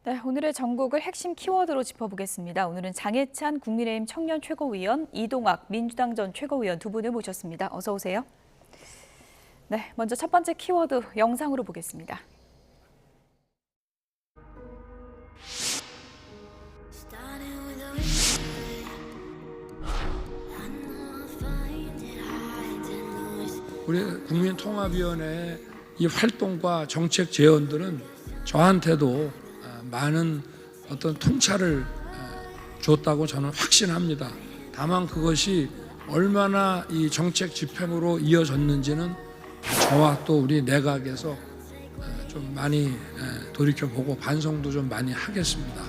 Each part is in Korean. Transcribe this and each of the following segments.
네, 오늘의 전국을 핵심 키워드로 짚어보겠습니다. 오늘은 장해찬 국민의힘 청년 최고위원, 이동학 민주당 전 최고위원 두 분을 모셨습니다. 어서 오세요. 네, 먼저 첫 번째 키워드 영상으로 보겠습니다. 우리 국민통합위원회의 이 활동과 정책 제언들은 저한테도 많은 어떤 통찰을 줬다고 저는 확신합니다. 다만 그것이 얼마나 이 정책 집행으로 이어졌는지는 저와 또 우리 내각에서 좀 많이 돌이켜보고 반성도 좀 많이 하겠습니다.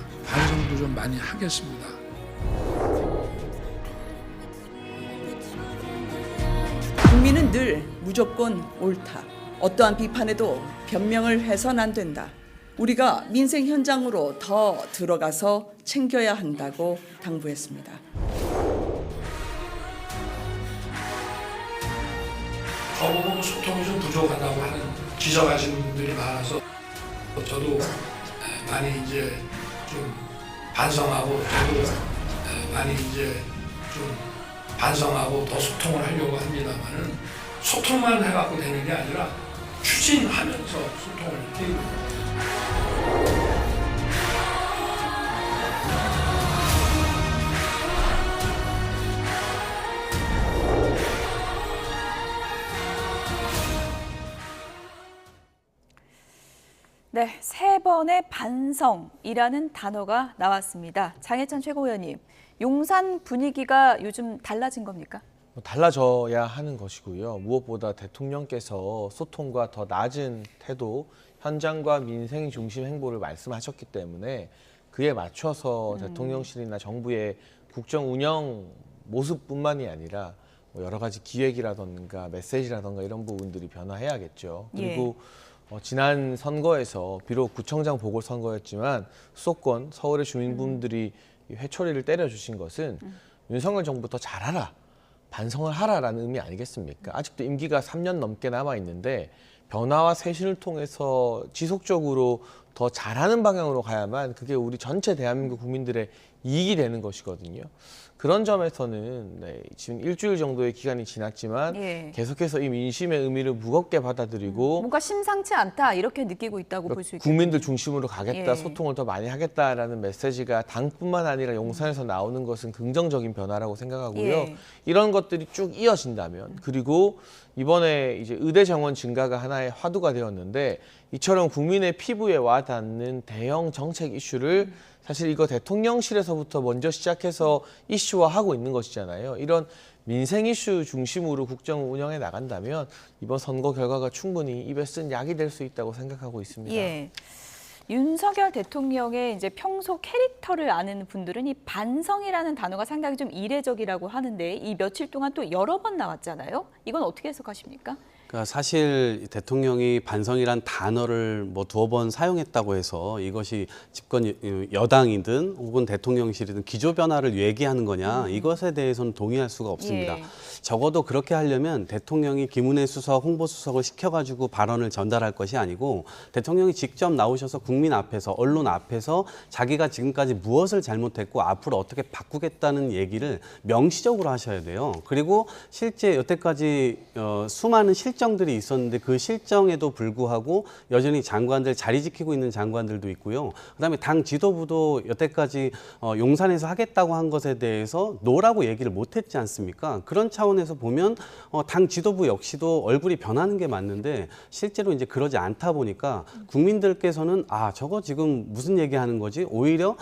국민은 늘 무조건 옳다. 어떠한 비판에도 변명을 해선 안 된다. 우리가 민생 현장으로 더 들어가서 챙겨야 한다고 당부했습니다. 저보고 소통이 좀 부족하다고 하는 지적하시는 분들이 많아서 저도 많이 이제 좀 반성하고 더 소통을 하려고 합니다만은 소통만 해갖고 되는 게 아니라 추진하면서 소통을 해야 됩니다. 네, 세 번의 반성이라는 단어가 나왔습니다. 장해찬 최고위원님, 용산 분위기가 요즘 달라진 겁니까? 달라져야 하는 것이고요. 무엇보다 대통령께서 소통과 더 낮은 태도, 현장과 민생 중심 행보를 말씀하셨기 때문에 그에 맞춰서 대통령실이나 정부의 국정 운영 모습뿐만이 아니라 여러 가지 기획이라든가 메시지라든가 이런 부분들이 변화해야겠죠. 그리고 지난 선거에서 비록 구청장 보궐선거였지만 수도권 서울의 주민분들이 회초리를 때려주신 것은 윤석열 정부 더 잘하라, 반성을 하라라는 의미 아니겠습니까? 아직도 임기가 3년 넘게 남아있는데 변화와 쇄신을 통해서 지속적으로 더 잘하는 방향으로 가야만 그게 우리 전체 대한민국 국민들의 이익이 되는 것이거든요. 그런 점에서는 지금 일주일 정도의 기간이 지났지만 계속해서 이 민심의 의미를 무겁게 받아들이고 뭔가 심상치 않다 이렇게 느끼고 있다고 볼 수 있겠군요. 국민들 중심으로 가겠다, 소통을 더 많이 하겠다라는 메시지가 당뿐만 아니라 용산에서 나오는 것은 긍정적인 변화라고 생각하고요. 이런 것들이 쭉 이어진다면, 그리고 이번에 이제 의대 정원 증가가 하나의 화두가 되었는데 이처럼 국민의 피부에 와 닿는 대형 정책 이슈를 사실 이거 대통령실에서부터 먼저 시작해서 이슈화하고 있는 것이잖아요. 이런 민생 이슈 중심으로 국정을 운영해 나간다면 이번 선거 결과가 충분히 입에 쓴 약이 될 수 있다고 생각하고 있습니다. 윤석열 대통령의 이제 평소 캐릭터를 아는 분들은 이 반성이라는 단어가 상당히 좀 이례적이라고 하는데 이 며칠 동안 또 여러 번 나왔잖아요. 이건 어떻게 해석하십니까? 그러니까 사실 대통령이 반성이란 단어를 뭐 두어 번 사용했다고 해서 이것이 집권 여당이든 혹은 대통령실이든 기조 변화를 얘기하는 거냐, 이것에 대해서는 동의할 수가 없습니다. 적어도 그렇게 하려면 대통령이 김은혜 수석, 홍보수석을 시켜가지고 발언을 전달할 것이 아니고 대통령이 직접 나오셔서 국민 앞에서, 언론 앞에서 자기가 지금까지 무엇을 잘못했고 앞으로 어떻게 바꾸겠다는 얘기를 명시적으로 하셔야 돼요. 그리고 실제 여태까지 수많은 실정들이 있었는데 그 실정에도 불구하고 여전히 장관들 자리 지키고 있는 장관들도 있고요. 그다음에 당 지도부도 여태까지 용산에서 하겠다고 한 것에 대해서 노라고 얘기를 못했지 않습니까? 그런 차원에서 보면 당 지도부 역시도 얼굴이 변하는 게 맞는데 실제로 이제 그러지 않다 보니까 국민들께서는 아, 저거 지금 무슨 얘기하는 거지? 오히려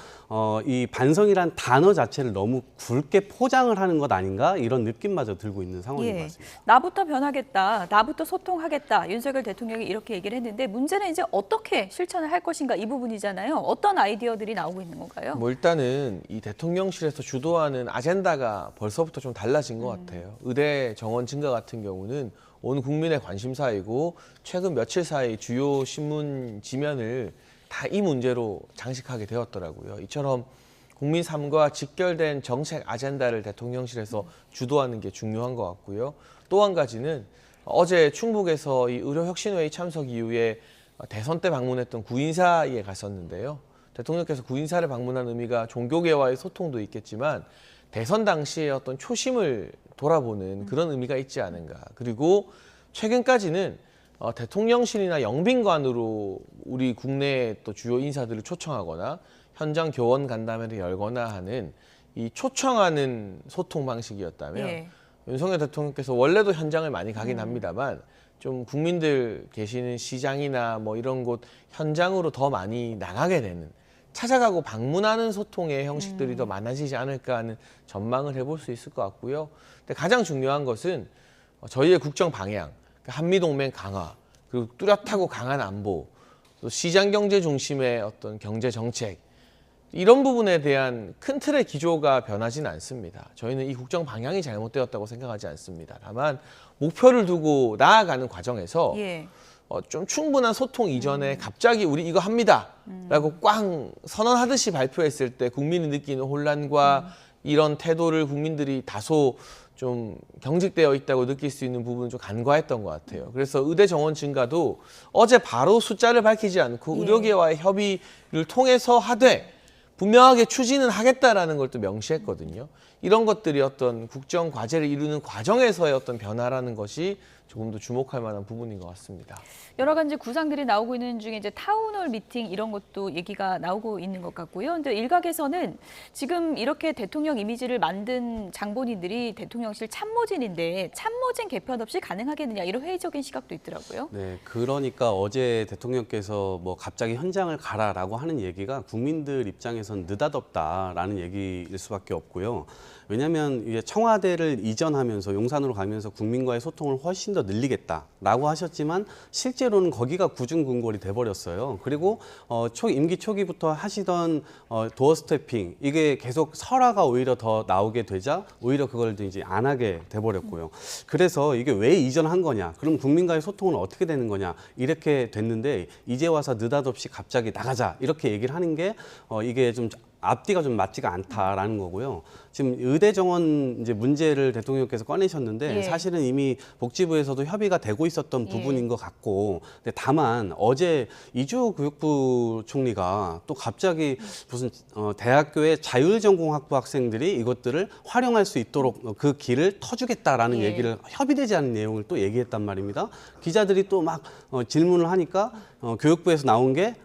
이 반성이란 단어 자체를 너무 굵게 포장을 하는 것 아닌가, 이런 느낌마저 들고 있는 상황인 것 같습니다. 나부터 변하겠다, 나부터 소통하겠다, 윤석열 대통령이 이렇게 얘기를 했는데 문제는 이제 어떻게 실천을 할 것인가, 이 부분이잖아요. 어떤 아이디어들이 나오고 있는 건가요? 일단은 이 대통령실에서 주도하는 아젠다가 벌써부터 좀 달라진 것 같아요. 의대 정원 증가 같은 경우는 온 국민의 관심사이고 최근 며칠 사이 주요 신문 지면을 다 이 문제로 장식하게 되었더라고요. 이처럼 국민 삶과 직결된 정책 아젠다를 대통령실에서 주도하는 게 중요한 것 같고요. 또 한 가지는 어제 충북에서 이 의료혁신회의 참석 이후에 대선 때 방문했던 구인사에 갔었는데요. 대통령께서 구인사를 방문한 의미가 종교계와의 소통도 있겠지만 대선 당시의 어떤 초심을 돌아보는 그런 의미가 있지 않은가. 그리고 최근까지는 대통령실이나 영빈관으로 우리 국내 또 주요 인사들을 초청하거나 현장 교원 간담회를 열거나 하는 이 초청하는 소통 방식이었다면 예. 윤석열 대통령께서 원래도 현장을 많이 가긴 합니다만 좀 국민들 계시는 시장이나 뭐 이런 곳 현장으로 더 많이 나가게 되는 찾아가고 방문하는 소통의 형식들이 더 많아지지 않을까 하는 전망을 해볼 수 있을 것 같고요. 근데 가장 중요한 것은 저희의 국정 방향, 한미동맹 강화, 그리고 뚜렷하고 강한 안보, 또 시장 경제 중심의 어떤 경제 정책 이런 부분에 대한 큰 틀의 기조가 변하지는 않습니다. 저희는 이 국정 방향이 잘못되었다고 생각하지 않습니다. 다만 목표를 두고 나아가는 과정에서 예. 좀 충분한 소통 이전에 갑자기 우리 이거 합니다 라고 꽝 선언하듯이 발표했을 때 국민이 느끼는 혼란과 이런 태도를 국민들이 다소 좀 경직되어 있다고 느낄 수 있는 부분은 좀 간과했던 것 같아요. 그래서 의대 정원 증가도 어제 바로 숫자를 밝히지 않고 예. 의료계와의 협의를 통해서 하되 분명하게 추진은 하겠다라는 걸 또 명시했거든요. 이런 것들이 어떤 국정 과제를 이루는 과정에서의 어떤 변화라는 것이 조금 더 주목할 만한 부분인 것 같습니다. 여러 가지 구상들이 나오고 있는 중에 이제 타운홀 미팅 이런 것도 얘기가 나오고 있는 것 같고요. 근데 일각에서는 지금 이렇게 대통령 이미지를 만든 장본인들이 대통령실 참모진인데 참모진 개편 없이 가능하겠느냐 이런 회의적인 시각도 있더라고요. 네, 그러니까 어제 대통령께서 뭐 갑자기 현장을 가라라고 하는 얘기가 국민들 입장에선 느닷없다라는 얘기일 수밖에 없고요. 왜냐하면 이게 청와대를 이전하면서 용산으로 가면서 국민과의 소통을 훨씬 더 늘리겠다라고 하셨지만 실제로는 거기가 구중궁궐이 돼버렸어요. 그리고 임기 초기부터 하시던 도어 스태핑 이게 계속 설화가 오히려 더 나오게 되자 오히려 그걸 이제 안 하게 돼버렸고요. 그래서 이게 왜 이전한 거냐? 그럼 국민과의 소통은 어떻게 되는 거냐? 이렇게 됐는데 이제 와서 느닷없이 갑자기 나가자 이렇게 얘기를 하는 게 이게 좀 앞뒤가 좀 맞지가 않다라는 거고요. 지금 의대 정원 이제 문제를 대통령께서 꺼내셨는데 예. 사실은 이미 복지부에서도 협의가 되고 있었던 부분인 것 같고, 근데 다만 어제 이주호 교육부 총리가 또 갑자기 무슨 대학교의 자율전공학부 학생들이 이것들을 활용할 수 있도록 그 길을 터주겠다라는 예. 얘기를 협의되지 않은 내용을 또 얘기했단 말입니다. 기자들이 또 막 질문을 하니까 교육부에서 나온 게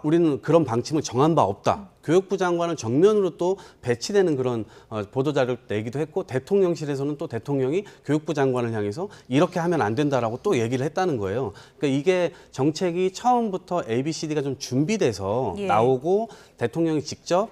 우리는 그런 방침을 정한 바 없다. 교육부 장관은 정면으로 또 배치되는 그런 보도자료를 내기도 했고 대통령실에서는 또 대통령이 교육부 장관을 향해서 이렇게 하면 안 된다라고 또 얘기를 했다는 거예요. 그러니까 이게 정책이 처음부터 ABCD가 좀 준비돼서 예. 나오고 대통령이 직접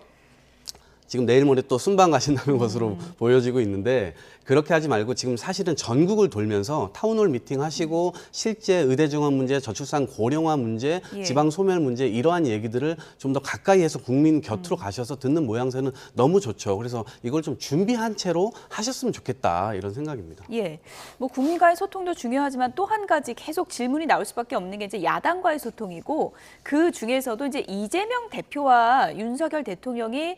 지금 내일 모레 또 순방 가신다는 것으로 보여지고 있는데 그렇게 하지 말고 지금 사실은 전국을 돌면서 타운홀 미팅 하시고 실제 의대 정원 문제, 저출산 고령화 문제, 예. 지방 소멸 문제 이러한 얘기들을 좀 더 가까이 해서 국민 곁으로 가셔서 듣는 모양새는 너무 좋죠. 그래서 이걸 좀 준비한 채로 하셨으면 좋겠다 이런 생각입니다. 예, 뭐 국민과의 소통도 중요하지만 또 한 가지 계속 질문이 나올 수밖에 없는 게 이제 야당과의 소통이고 그 중에서도 이제 이재명 대표와 윤석열 대통령이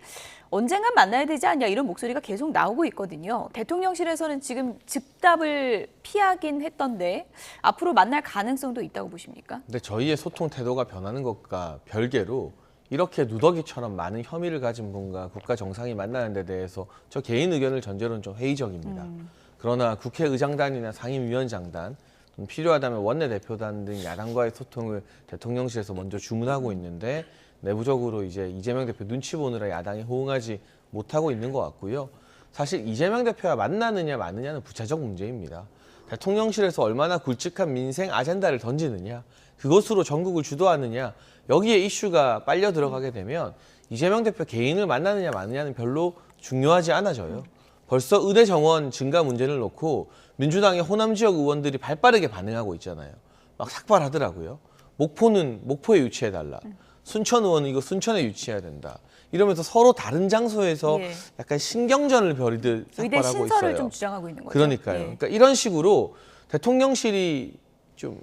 언젠간 만나야 되지 않냐 이런 목소리가 계속 나오고 있거든요. 대통령실에서는 지금 즉답을 피하긴 했던데 앞으로 만날 가능성도 있다고 보십니까? 근데 저희의 소통 태도가 변하는 것과 별개로 이렇게 누더기처럼 많은 혐의를 가진 분과 국가 정상이 만나는 데 대해서 저 개인 의견을 전제로는 좀 회의적입니다. 그러나 국회의장단이나 상임위원장단, 필요하다면 원내대표단 등 야당과의 소통을 대통령실에서 먼저 주문하고 있는데 내부적으로 이제 이재명 대표 눈치 보느라 야당이 호응하지 못하고 있는 것 같고요. 사실 이재명 대표와 만나느냐 마느냐는 부차적 문제입니다. 대통령실에서 얼마나 굵직한 민생 아젠다를 던지느냐, 그것으로 전국을 주도하느냐, 여기에 이슈가 빨려 들어가게 되면 이재명 대표 개인을 만나느냐 마느냐는 별로 중요하지 않아져요. 벌써 의대 정원 증가 문제를 놓고 민주당의 호남 지역 의원들이 발빠르게 반응하고 있잖아요. 막 삭발하더라고요. 목포는 목포에 유치해달라. 순천 의원은 이거 순천에 유치해야 된다. 이러면서 서로 다른 장소에서 예. 약간 신경전을 벌이듯 의대 삭발하고 신설을 있어요. 좀 주장하고 있는 거죠. 그러니까요. 예. 그러니까 이런 식으로 대통령실이 좀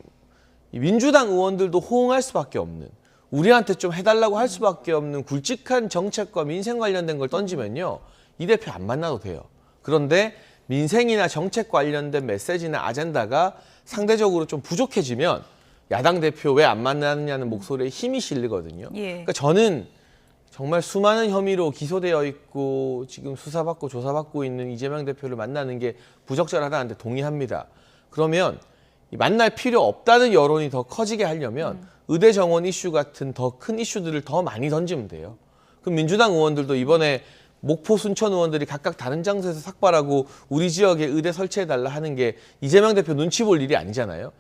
민주당 의원들도 호응할 수밖에 없는, 우리한테 좀 해달라고 할 수밖에 없는 굵직한 정책과 민생 관련된 걸 던지면요. 이 대표 안 만나도 돼요. 그런데 민생이나 정책 관련된 메시지나 아젠다가 상대적으로 좀 부족해지면 야당 대표 왜 안 만나느냐는 목소리에 힘이 실리거든요. 예. 그러니까 저는 정말 수많은 혐의로 기소되어 있고 지금 수사받고 조사받고 있는 이재명 대표를 만나는 게 부적절하다는데 동의합니다. 그러면 이 만날 필요 없다는 여론이 더 커지게 하려면 의대 정원 이슈 같은 더 큰 이슈들을 더 많이 던지면 돼요. 그럼 민주당 의원들도 이번에 목포, 순천 의원들이 각각 다른 장소에서 삭발하고 우리 지역에 의대 설치해달라 하는 게 이재명 대표 눈치 볼 일이 아니잖아요.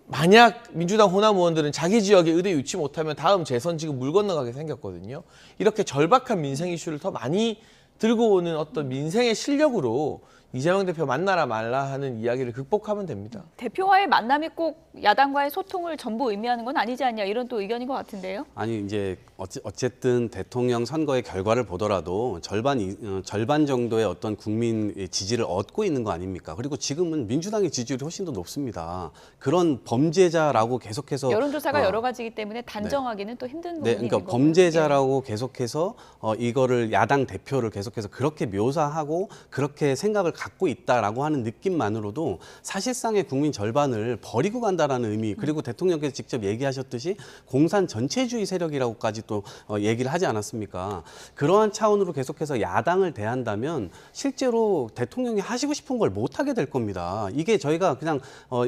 만약 민주당 호남 의원들은 자기 지역에 의대 유치 못하면 다음 재선 지금 물 건너가게 생겼거든요. 이렇게 절박한 민생 이슈를 더 많이 들고 오는 어떤 민생의 실력으로 이재명 대표 만나라 말라 하는 이야기를 극복하면 됩니다. 대표와의 만남이 꼭 야당과의 소통을 전부 의미하는 건 아니지 않냐 이런 또 의견인 것 같은데요. 아니 이제 어쨌든 대통령 선거의 결과를 보더라도 절반 정도의 어떤 국민 지지를 얻고 있는 거 아닙니까? 그리고 지금은 민주당의 지지율이 훨씬 더 높습니다. 그런 범죄자라고 계속해서 여론조사가 여러 가지이기 때문에 단정하기는 또 힘든 부분이 그러니까 있는 거고요. 범죄자라고 계속해서 이거를 야당 대표를 계속해서 그렇게 묘사하고 그렇게 생각을 갖고 있다라고 하는 느낌만으로도 사실상의 국민 절반을 버리고 간다라는 의미, 그리고 대통령께서 직접 얘기하셨듯이 공산 전체주의 세력이라고까지 또 얘기를 하지 않았습니까? 그러한 차원으로 계속해서 야당을 대한다면 실제로 대통령이 하시고 싶은 걸 못하게 될 겁니다. 이게 저희가 그냥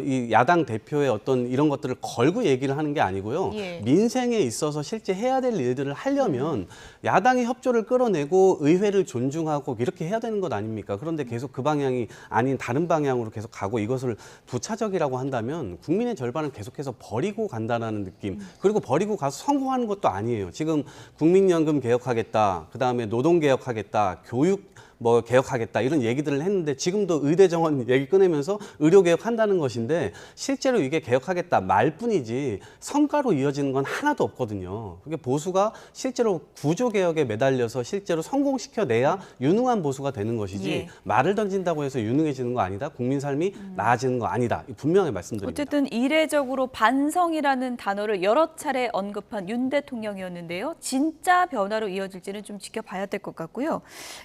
이 야당 대표의 어떤 이런 것들을 걸고 얘기를 하는 게 아니고요. 예. 민생에 있어서 실제 해야 될 일들을 하려면 야당의 협조를 끌어내고 의회를 존중하고 이렇게 해야 되는 것 아닙니까? 그런데 계속 그 방향이 아닌 다른 방향으로 계속 가고 이것을 부차적이라고 한다면 국민의 절반을 계속해서 버리고 간다는 느낌. 그리고 버리고 가서 성공하는 것도 아니에요. 지금 국민연금 개혁하겠다, 그다음에 노동 개혁하겠다, 교육 뭐 개혁하겠다 이런 얘기들을 했는데 지금도 의대 정원 얘기 꺼내면서 의료 개혁한다는 것인데 실제로 이게 개혁하겠다 말뿐이지 성과로 이어지는 건 하나도 없거든요. 그게 보수가 실제로 구조 개혁에 매달려서 실제로 성공시켜내야 유능한 보수가 되는 것이지 예. 말을 던진다고 해서 유능해지는 거 아니다. 국민 삶이 나아지는 거 아니다. 분명히 말씀드립니다. 어쨌든 이례적으로 반성이라는 단어를 여러 차례 언급한 윤 대통령이었는데요. 진짜 변화로 이어질지는 좀 지켜봐야 될 것 같고요.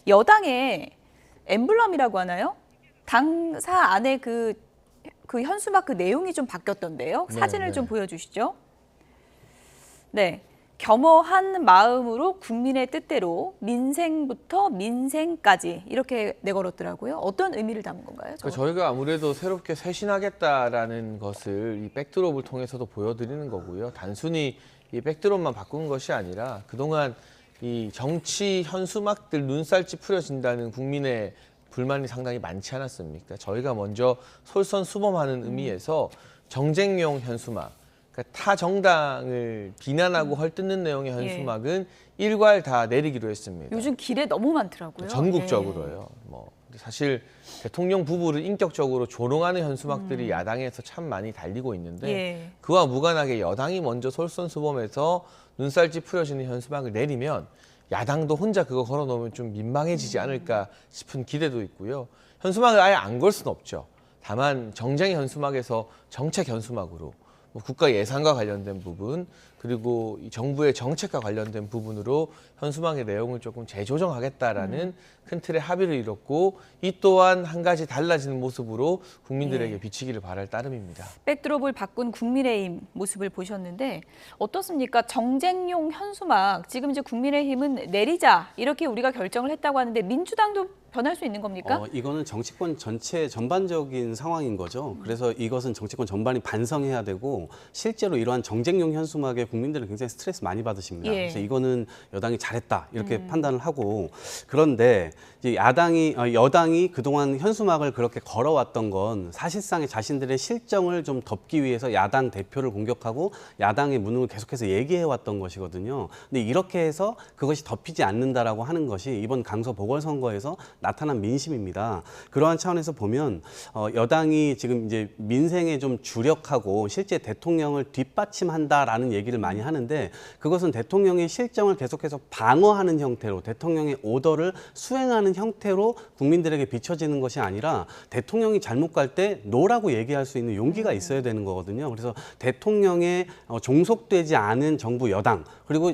여당의 엠블럼이라고 하나요? 당사 안에 그 현수막 그 내용이 좀 바뀌었던데요. 네, 사진을 네. 좀 보여주시죠. 네. 겸허한 마음으로 국민의 뜻대로 민생부터 민생까지 이렇게 내걸었더라고요. 어떤 의미를 담은 건가요? 그러니까 저희가 아무래도 새롭게 쇄신하겠다라는 것을 이 백드롭을 통해서도 보여드리는 거고요. 단순히 이 백드롭만 바꾼 것이 아니라 그동안 이 정치 현수막들 눈살 찌푸려진다는 국민의 불만이 상당히 많지 않았습니까? 저희가 먼저 솔선수범하는 의미에서 정쟁용 현수막, 그러니까 타 정당을 비난하고 헐뜯는 내용의 현수막은 일괄 다 내리기로 했습니다. 요즘 길에 너무 많더라고요. 전국적으로요. 뭐 사실 대통령 부부를 인격적으로 조롱하는 현수막들이 야당에서 참 많이 달리고 있는데 예. 그와 무관하게 여당이 먼저 솔선수범해서 눈살 찌푸려지는 현수막을 내리면 야당도 혼자 그거 걸어놓으면 좀 민망해지지 않을까 싶은 기대도 있고요. 현수막을 아예 안 걸 수는 없죠. 다만 정쟁 현수막에서 정책 현수막으로 뭐 국가 예산과 관련된 부분 그리고 이 정부의 정책과 관련된 부분으로 현수막의 내용을 조금 재조정하겠다라는 큰 틀의 합의를 이뤘고 이 또한 한 가지 달라지는 모습으로 국민들에게 예. 비치기를 바랄 따름입니다. 백드롭을 바꾼 국민의힘 모습을 보셨는데 어떻습니까? 정쟁용 현수막 지금 이제 국민의힘은 내리자 이렇게 우리가 결정을 했다고 하는데 민주당도 변할 수 있는 겁니까? 이거는 정치권 전체 전반적인 상황인 거죠. 그래서 이것은 정치권 전반이 반성해야 되고 실제로 이러한 정쟁용 현수막에 국민들은 굉장히 스트레스 많이 받으십니다. 예. 그래서 이거는 여당이 잘했다 이렇게 판단을 하고 그런데 이제 여당이 그동안 현수막을 그렇게 걸어왔던 건 사실상의 자신들의 실정을 좀 덮기 위해서 야당 대표를 공격하고 야당의 무능을 계속해서 얘기해왔던 것이거든요. 근데 이렇게 해서 그것이 덮이지 않는다라고 하는 것이 이번 강서 보궐선거에서 나타난 민심입니다. 그러한 차원에서 보면 여당이 지금 이제 민생에 좀 주력하고 실제 대통령을 뒷받침한다라는 얘기를 많이 하는데 그것은 대통령의 실정을 계속해서 방어하는 형태로 대통령의 오더를 수행하는 형태로 국민들에게 비춰지는 것이 아니라 대통령이 잘못 갈 때 노라고 얘기할 수 있는 용기가 있어야 되는 거거든요. 그래서 대통령의 종속되지 않은 정부 여당 그리고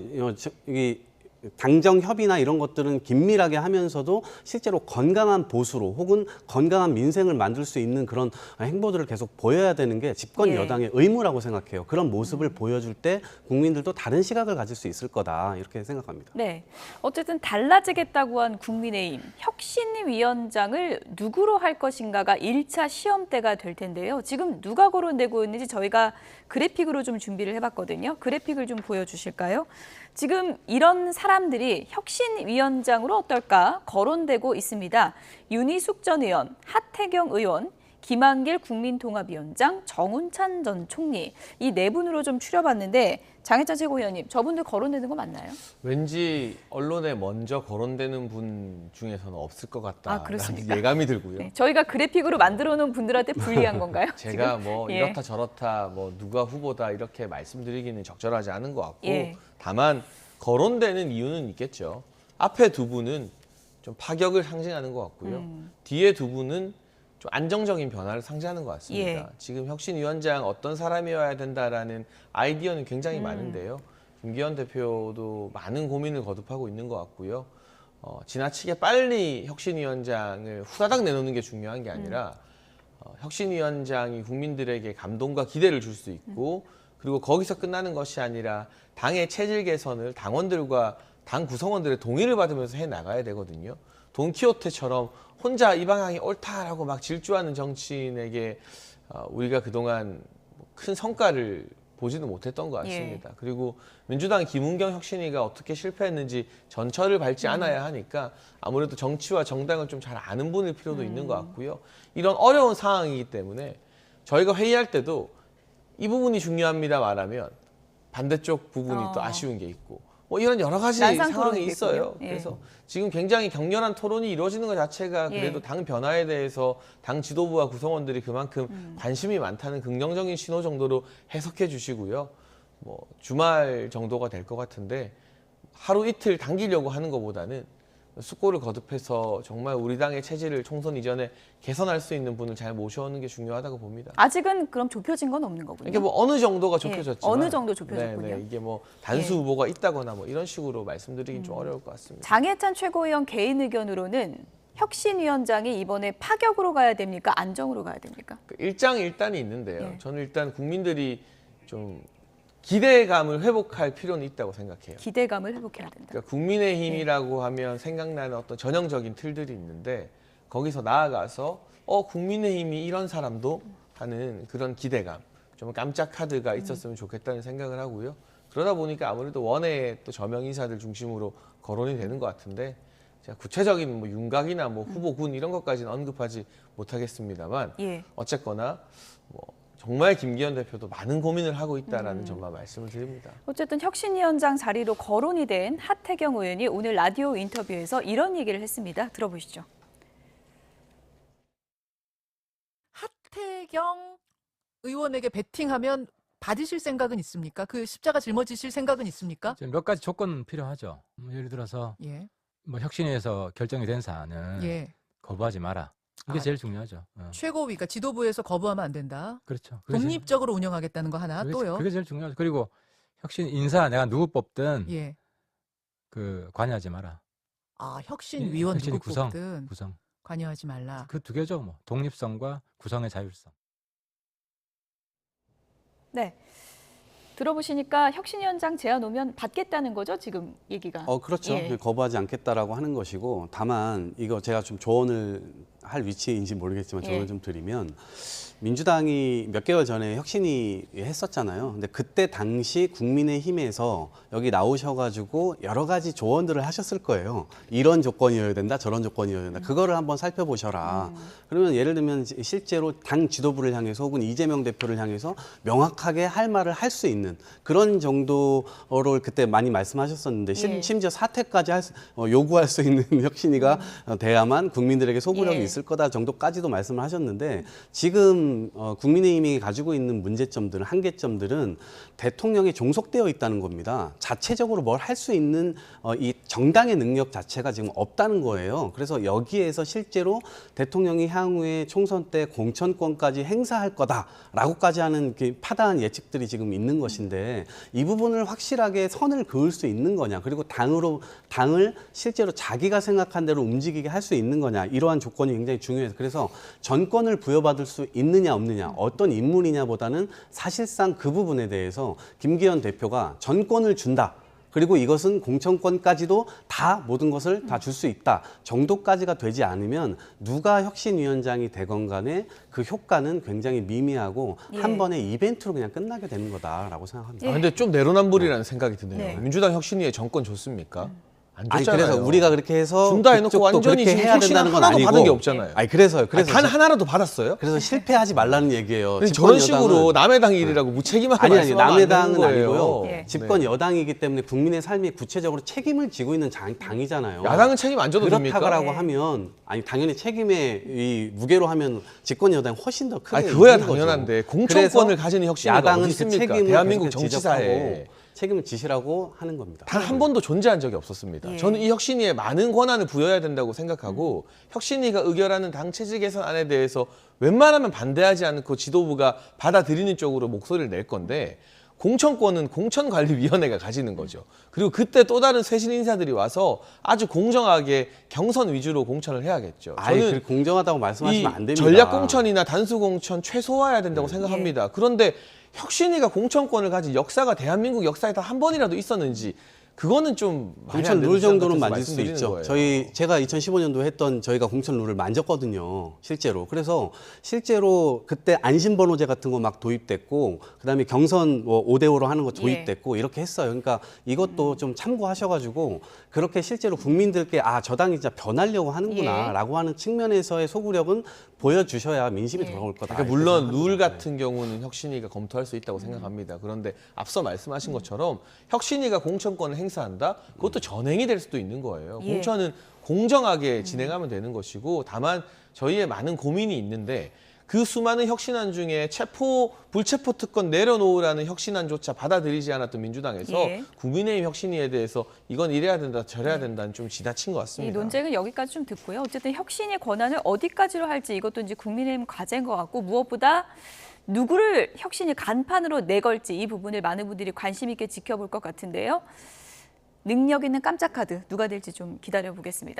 당정 협의나 이런 것들은 긴밀하게 하면서도 실제로 건강한 보수로 혹은 건강한 민생을 만들 수 있는 그런 행보들을 계속 보여야 되는 게 집권 예. 여당의 의무라고 생각해요. 그런 모습을 보여줄 때 국민들도 다른 시각을 가질 수 있을 거다 이렇게 생각합니다. 네. 어쨌든 달라지겠다고 한 국민의힘 혁신위원장을 누구로 할 것인가가 1차 시험대가 될 텐데요. 지금 누가 거론되고 있는지 저희가 그래픽으로 좀 준비를 해봤거든요. 그래픽을 좀 보여주실까요? 지금 이런 사람들이 혁신위원장으로 어떨까 거론되고 있습니다. 윤희숙 전 의원, 하태경 의원, 김한길 국민통합위원장, 정운찬 전 총리 이 네 분으로 좀 추려봤는데 장혜찬 최고위원님 저분들 거론되는 거 맞나요? 왠지 언론에 먼저 거론되는 분 중에서는 없을 것 같다라는 그렇습니까? 예감이 들고요. 네, 저희가 그래픽으로 만들어 놓은 분들한테 불리한 건가요? 제가 지금? 뭐 예. 이렇다 저렇다 뭐 누가 후보다 이렇게 말씀드리기는 적절하지 않은 것 같고 예. 다만 거론되는 이유는 있겠죠. 앞에 두 분은 좀 파격을 상징하는 것 같고요. 뒤에 두 분은 좀 안정적인 변화를 상징하는 것 같습니다. 예. 지금 혁신위원장 어떤 사람이어야 된다라는 아이디어는 굉장히 많은데요. 김기현 대표도 많은 고민을 거듭하고 있는 것 같고요. 지나치게 빨리 혁신위원장을 후다닥 내놓는 게 중요한 게 아니라 혁신위원장이 국민들에게 감동과 기대를 줄 수 있고 그리고 거기서 끝나는 것이 아니라 당의 체질 개선을 당원들과 당 구성원들의 동의를 받으면서 해나가야 되거든요. 돈키호테처럼 혼자 이 방향이 옳다라고 막 질주하는 정치인에게 우리가 그동안 큰 성과를 보지는 못했던 것 같습니다. 그리고 민주당 김은경 혁신위가 어떻게 실패했는지 전철을 밟지 않아야 하니까 아무래도 정치와 정당을 좀 잘 아는 분일 필요도 있는 것 같고요. 이런 어려운 상황이기 때문에 저희가 회의할 때도 이 부분이 중요합니다 말하면 반대쪽 부분이 또 아쉬운 게 있고 뭐 이런 여러 가지 난상 상황이 토론이 있어요. 됐군요. 예. 그래서 지금 굉장히 격렬한 토론이 이루어지는 것 자체가 그래도 당 변화에 대해서 당 지도부와 구성원들이 그만큼 관심이 많다는 긍정적인 신호 정도로 해석해 주시고요. 뭐 주말 정도가 될 것 같은데 하루 이틀 당기려고 하는 것보다는 숙고를 거듭해서 정말 우리 당의 체질을 총선 이전에 개선할 수 있는 분을 잘 모셔오는 게 중요하다고 봅니다. 아직은 그럼 좁혀진 건 없는 거군요. 이게 뭐 어느 정도가 좁혀졌지만 어느 정도 좁혀졌군요. 네네, 이게 뭐 단수 후보가 있다거나 뭐 이런 식으로 말씀드리긴 좀 어려울 것 같습니다. 장혜찬 최고위원 개인 의견으로는 혁신위원장이 이번에 파격으로 가야 됩니까? 안정으로 가야 됩니까? 그 일장일단이 있는데요. 예. 저는 일단 국민들이 좀 기대감을 회복할 필요는 있다고 생각해요. 기대감을 회복해야 된다. 그러니까 국민의힘이라고 하면 생각나는 어떤 전형적인 틀들이 있는데 거기서 나아가서 국민의힘이 이런 사람도 하는 그런 기대감, 좀 깜짝 카드가 있었으면 좋겠다는 생각을 하고요. 그러다 보니까 아무래도 원외의 또 저명 인사들 중심으로 거론이 되는 것 같은데 제가 구체적인 뭐 윤곽이나 뭐 후보군 이런 것까지는 언급하지 못하겠습니다만 예. 어쨌거나 뭐 정말 김기현 대표도 많은 고민을 하고 있다라는 점만 말씀을 드립니다. 어쨌든 혁신위원장 자리로 거론이 된 하태경 의원이 오늘 라디오 인터뷰에서 이런 얘기를 했습니다. 들어보시죠. 하태경 의원에게 베팅하면 받으실 생각은 있습니까? 그 십자가 짊어지실 생각은 있습니까? 몇 가지 조건은 필요하죠. 예를 들어서 예. 뭐 혁신위에서 결정이 된 사안은 예. 거부하지 마라. 이게 아, 제일 중요하죠. 최고위가 지도부에서 거부하면 안 된다. 그렇죠. 그게 제일- 독립적으로 운영하겠다는 거 하나 그게, 또요. 그게 제일 중요하죠. 그리고 혁신 인사 내가 누구 뽑든 예. 그 관여하지 마라. 아, 혁신위원 혁신이 누구 구성. 뽑든 관여하지 말라. 그 두 개죠. 뭐 독립성과 구성의 자율성. 네. 들어보시니까 혁신위원장 제안 오면 받겠다는 거죠, 지금 얘기가. 그렇죠. 예. 거부하지 않겠다라고 하는 것이고 다만 이거 제가 좀 조언을 할 위치인지 모르겠지만 조언을 예. 좀 드리면 민주당이 몇 개월 전에 혁신위 했었잖아요. 근데 그때 당시 국민의힘에서 여기 나오셔가지고 여러 가지 조언들을 하셨을 거예요. 이런 조건이어야 된다, 저런 조건이어야 된다. 그거를 한번 살펴보셔라. 그러면 예를 들면 실제로 당 지도부를 향해서 혹은 이재명 대표를 향해서 명확하게 할 말을 할 수 있는 그런 정도를 그때 많이 말씀하셨었는데 예. 심지어 사퇴까지 요구할 수 있는 혁신위가 돼야만 국민들에게 소구력이 예. 있을 있을 거다 정도까지도 말씀을 하셨는데 지금 국민의힘이 가지고 있는 문제점들은 한계점들은 대통령이 종속되어 있다는 겁니다. 자체적으로 뭘 할 수 있는 이 정당의 능력 자체가 지금 없다는 거예요. 그래서 여기에서 실제로 대통령이 향후에 총선 때 공천권까지 행사할 거다라고까지 하는 파다한 예측들이 지금 있는 것인데 이 부분을 확실하게 선을 그을 수 있는 거냐, 그리고 당을 실제로 자기가 생각한 대로 움직이게 할 수 있는 거냐, 이러한 조건이 굉장히 중요해서 그래서 전권을 부여받을 수 있느냐 없느냐, 어떤 인물이냐보다는 사실상 그 부분에 대해서 김기현 대표가 전권을 준다. 그리고 이것은 공천권까지도 다 모든 것을 다 줄 수 있다 정도까지가 되지 않으면 누가 혁신위원장이 되건 간에 그 효과는 굉장히 미미하고 예. 한 번의 이벤트로 그냥 끝나게 되는 거다라고 생각합니다. 아, 근데 좀 내로남불이라는 생각이 드네요. 네. 민주당 혁신위에 정권 줬습니까? 안 아니 줬잖아요. 그래서 우리가 그렇게 해서 준다 해놓고 그쪽도 완전히 그렇게 지금 해야 혁신 된다는 건 하나도 아니고 받은 게 없잖아요. 아니 그래서 단 하나라도 받았어요? 그래서 실패하지 말라는 얘기예요. 아니, 집권 저런 식으로 여당은- 남의 당 일이라고 무책임하게 아니 말씀하면 남의 안 되는 당은 거예요. 아니고요. 예. 집권 네. 여당이기 때문에 국민의 삶에 구체적으로 책임을 지고 있는 당이잖아요. 야당은 책임 안 져도 됩니까? 그렇다고 네. 하면 아니 당연히 책임의 이 무게로 하면 집권 여당이 훨씬 더 크게 아니, 그거야 이기는 거죠. 당연한데 공천권을 그래서 가지는 혁신위가 야당은 어디 그 있습니까? 책임을 대한민국 계속 정치사에 지적하고 책임을 지시라고 하는 겁니다. 단 한 번도 존재한 적이 없었습니다. 예. 저는 이 혁신위에 많은 권한을 부여해야 된다고 생각하고 혁신위가 의결하는 당 체질 개선안에 대해서 웬만하면 반대하지 않고 지도부가 받아들이는 쪽으로 목소리를 낼 건데 공천권은 공천관리위원회가 가지는 거죠. 그리고 그때 또 다른 쇄신 인사들이 와서 아주 공정하게 경선 위주로 공천을 해야겠죠. 아니 저는 그 공정하다고 이 말씀하시면 안 됩니다. 전략 공천이나 단수 공천 최소화해야 된다고 생각합니다. 그런데 혁신위가 공천권을 가진 역사가 대한민국 역사에 다 한 번이라도 있었는지 그거는 좀 말이 공천 안 되는 룰 주장 정도는 같아서 만질 수 말씀드리는 있죠. 거예요. 제가 2015년도 했던 저희가 공천 룰을 만졌거든요. 실제로. 그래서 실제로 그때 안심번호제 같은 거 막 도입됐고 그다음에 경선 뭐 5대5로 하는 거 도입됐고 이렇게 했어요. 그러니까 이것도 좀 참고하셔가지고 그렇게 실제로 국민들께 아, 저 당이 진짜 변하려고 하는구나라고 하는 측면에서의 소구력은 보여주셔야 민심이 돌아올 거다. 그러니까 물론 룰 같은 경우는 혁신위가 검토할 수 있다고 생각합니다. 그런데 앞서 말씀하신 것처럼 혁신위가 공천권을 행사한다? 그것도 전행이 될 수도 있는 거예요. 예. 공천은 공정하게 진행하면 되는 것이고 다만 저희의 많은 고민이 있는데 그 수많은 혁신안 중에 불체포 특권 내려놓으라는 혁신안조차 받아들이지 않았던 민주당에서 예. 국민의힘 혁신위에 대해서 이건 이래야 된다 저래야 된다는 좀 지나친 것 이 같습니다. 논쟁은 여기까지 좀 듣고요. 어쨌든 혁신의 권한을 어디까지로 할지 이것도 이제 국민의힘 과제인 것 같고 무엇보다 누구를 혁신의 간판으로 내걸지 이 부분을 많은 분들이 관심 있게 지켜볼 것 같은데요. 능력 있는 깜짝 카드 누가 될지 좀 기다려 보겠습니다.